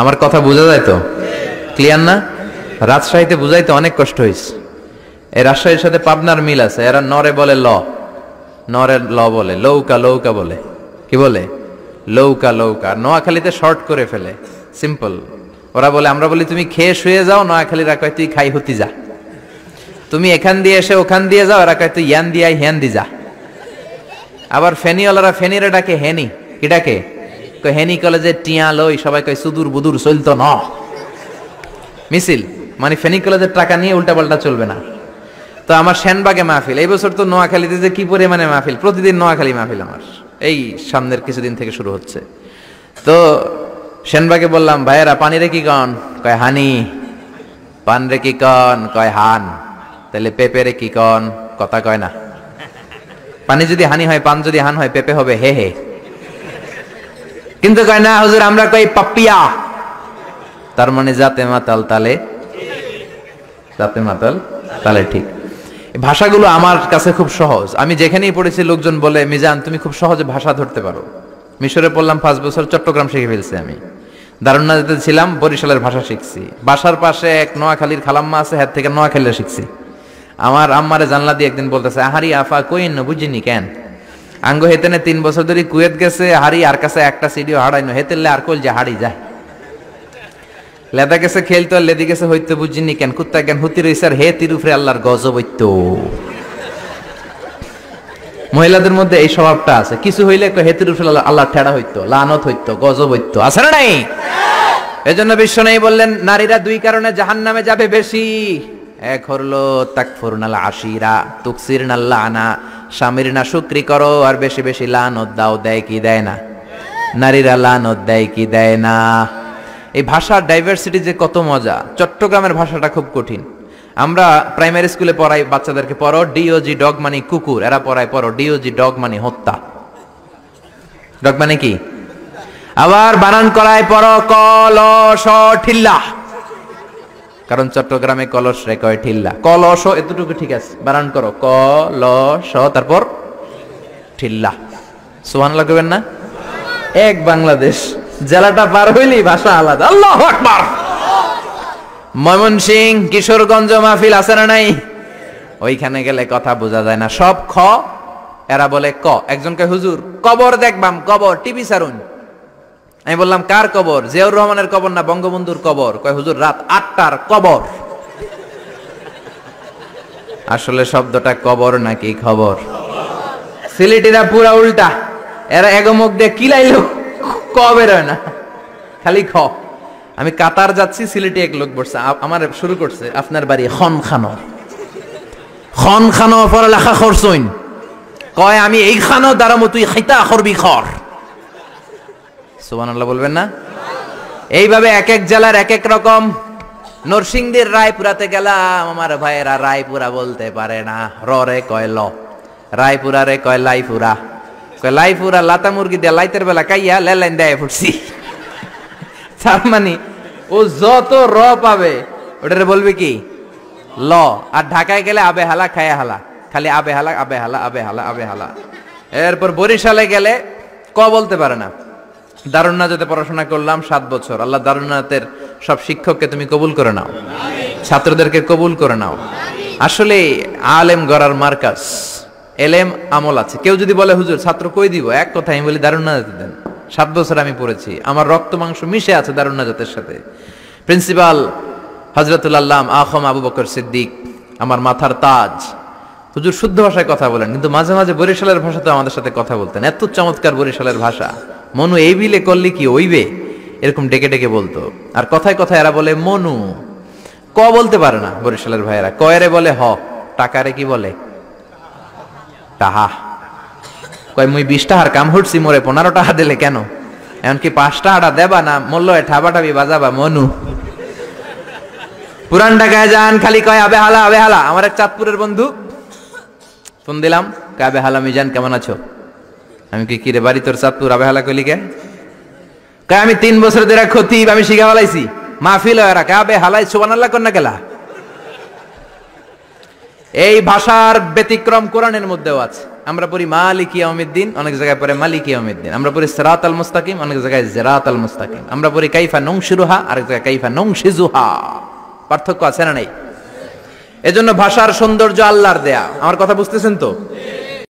আমার কথা বোঝা যায় তো? ক্লিয়ার না? রাজশাহীতে বুঝাইতে অনেক কষ্ট হয়েছে। এই রাজশাহীর সাথে পাবনার মিল আছে। এরা নরে বলে ল, নরে ল বলে, লৌকা লৌকা বলে। কি বলে? লৌকা লৌকা। নোয়াখালীতে শর্ট করে ফেলে, সিম্পল। ওরা বলে, আমরা বলি তুমি খেয়ে শুয়ে যাও, নোয়াখালীরা কয় তুই খাই হতি যা। তুমি এখান দিয়ে এসে ওখান দিয়ে যাও, এরা কয় তুই ইয়ান দিয়ে হ্যান দি যা। আবার ফেনিওয়ালারা ফেনিরে ডাকে হেনি। কি ডাকে? কয় হেনি কলেজে টিয়া লই, সবাই কয় সুদূর বুদুর চলতো না মিছিল, মানে ফেনী কলেজের টাকা নিয়ে উল্টাপাল্টা চলবে না। তো আমার সেনবাগে মাহফিল, এই বছর তো নোয়াখালীতে যে কি পরিমাণে মাহফিল, প্রতিদিন নোয়াখালী মাহফিল আমার এই সামনের কিছুদিন থেকে শুরু হচ্ছে। তো সেনবাগে বললাম, ভাইয়েরা পানি রে কি কন? কয় হানি। পান রে কি কন? কয় হান। তাহলে পেঁপে রে কি কন? কথা কয় না। পানি যদি হানি হয়, পান যদি হান হয়, পেঁপে হবে হে হে। কিন্তু কয় না হুজুর, আমরা কই পাপিয়া। তার মানে জাতে মাতাল তালে, জাতে মাতাল তালে ঠিক। ভাষাগুলো আমার কাছে খুব সহজ। আমি যেখানেই পড়েছি লোকজন বলে, মিজান তুমি খুব সহজে ভাষা ধরতে পারো। মিশরে পড়লাম 5 বছর, চট্টগ্রাম শিখে ফেলছি আমি। দারুন্নাতে ছিলাম, বরিশালের ভাষা শিখছি। বাসার পাশে এক নোয়াখালীর খালাম্মা আছে, হ্যাঁ থেকে নোয়াখালীরা শিখছি। আমার আম্মারে জানলা দিয়ে একদিন বলতেছে, আহারি আফা কইন না বুঝিনি কেন আঙ্গ হেতেনে 3 বছর ধরে কুয়েত গেছে, হারি আর কাছে একটা সিডিও হারাইনো, হেতেলে আর কইল যে হাড়ি যায়। লেদা গেছে খেলতো, আর লেদি গেছে হইতে বুঝিনি কেন, কুত্তা কেন হুতি রইছে, আর হে তিরুফরে আল্লাহর গজব হইত। মহিলাদের মধ্যে এই স্বভাবটা আছে, কিছু হইলে হে তিরুফরে আল্লাহ ঠেড়া হইতো, লানত হইতো, গজব হইতো, আছে না নাই? এজন্য বিশ্ব নেই বললেন, নারীরা 2 কারণে জাহান্নামে যাবে বেশি। এক হলো তাকফুরনাল আশিরা, তুকসিরনাল লানা, স্বামীর না শুকরি করো আর বেশি বেশি লানত দাও। দেয় কি দেয় না? নারীরা লানত দেয় কি দেয় না? এই ভাষার ডাইভার্সিটি যে কত মজা। চট্টগ্রামের ভাষাটা খুব কঠিন। আমরা প্রাইমারি স্কুলে পড়াই বাচ্চাদেরকে, পড়ো ডিওজি ডগ মানে কুকুর, এরা পড়ায় পড়ো ডিওজি ডগ মানে হত্যা। ডগ মানে কি? আবার বানান করায় পড়ো কলস ঠিল্লা, কারণ চট্টগ্রামে কলস রে কয় ঠিল্লা। কলস এতটুকু ঠিক আছে, বানান করো কলস তারপর ঠিল্লা। সুবহানাল্লাহ কইবেন না? এক বাংলাদেশ, জেলাটা পার হইলেই ভাষা আলাদা। আল্লাহু আকবার। ময়মনসিংহ কিশোরগঞ্জ মাহফিল আছে না নাই? ওইখানে গেলে কথা বোঝা যায় না, সব খ, এরা বলে ক। একজন কয় হুজুর কবর দেখবাম, কবর টিভি সারুন। আমি বললাম কার কবর? জিয়াউর রহমানের কবর না বঙ্গবন্ধুর কবর? কয় হুজুর রাত 8টার কবর। আসলে শব্দটা কবর নাকি খবর? সিলেটিরা পুরা উল্টা, এরা এগমুখ দিয়ে কিলাইলো ক বের হয় না, খালি খ। আমি কাতার যাচ্ছি, সিলেটি এক লোক বসছে, আমার শুরু করছে, আপনার বাড়ি খনখানো, খনখানো পড়ালেখা করছইন? কয় আমি এই খানো দ্বারা তুই খাইতা করবি খর। সুবহানাল্লাহ বলবেন না? এইভাবে এক এক জেলার এক এক রকম। নরসিংদীর রায়পুরাতে গেলাম, আমার ভাইয়েরা রায়পুরা বলতে পারে না, র রে কয় ল, রায়পুরা রে কয় লাইপুরা, কয় লাইপুরা লাতা মুরগি দিয়ে লাইতের বেলা কাইয়া লেলাইন দেয় ফুটছি। তার মানে ও যত র পাবে ওটারে বলবে কি ল। আর ঢাকায় গেলে আবে হালা খায়া হালা, খালি আবে হালা আবে হালা আবে হালা আবে হালা। এরপর বরিশালে গেলে ক বলতে পারে না। দারুন্নাতে পড়াশোনা করলাম 7 বছর। আল্লাহ দারুন্নাতের সব শিক্ষককে তুমি কবুল করে নাও, ছাত্রদেরকে কবুল করে নাও। আসলে আলেম গড়ার মার্কাজ, এলেম আমল আছে। কেউ যদি বলে হুজুর ছাত্র কই দিব, এক কথা আমি বলি দারুন্নাতে দেন। 7 বছর আমি পড়েছি, আমার রক্ত মাংস মিশে আছে দারুন্নাতের সাথে। প্রিন্সিপাল হযরতুল আল্লাম আখম আবু বকর সিদ্দিক আমার মাথার তাজ। হুজুর শুদ্ধ ভাষায় কথা বলেন, কিন্তু মাঝে মাঝে বরিশালের ভাষাতে আমাদের সাথে কথা বলতেন। এত চমৎকার বরিশালের ভাষা, মনু এই বিলে করলি কি ওইবে, এরকম ডেকে ডেকে বলতো। আর কথায় কথায় এরা বলে মনু, ক বলতে পারে না বরিশালের ভাইয়েরা। কয়রে বলে হ, টাকারে কি বলে টাহা। কয় মুই 20 টাকার কাম হটছি, মোরে 15 টাকা দিলে কেন, এমনকি 5 টাকাটা দেবা না, মূল্য ঠাবাটাবি বাজাবা মনু। পুরান ঢাকায় যান, খালি কয় আবে হালা আবে হালা। আমার এক চাঁদপুরের বন্ধু, ফোন দিলাম, কয় আবে হালা মিজান কেমন আছো? আমি কি রে বাড়ি তোর চাঁদপুর, আবে হালা কইলি কে? কয় আমি 3 বছর ধরে খতিব, আমি শিখা ফেলাইছি, মাহফিল হয় রাখে আবে হালাই সুবহানাল্লাহ কর না গেলা। এই ভাষার ব্যতিক্রম কোরআনের মধ্যেও আছে। আমরা পড়ি মালিক ইয়াউমিদ্দিন, অনেক জায়গায় পড়ে মালিক ইয়াউমিদ্দিন। আমরা পড়ি সিরাতাল মুস্তাকিম, অনেক জায়গায় সিরাতাল মুস্তাকিম। আমরা পড়ি কাইফা নুনশিরুহা, আরেক জায়গায় কাইফা নুনশিজুহা। পার্থক্য আছে না নাই? এজন্য ভাষার সৌন্দর্য আল্লাহর দেয়া। আমার কথা বুঝতেছেন তো?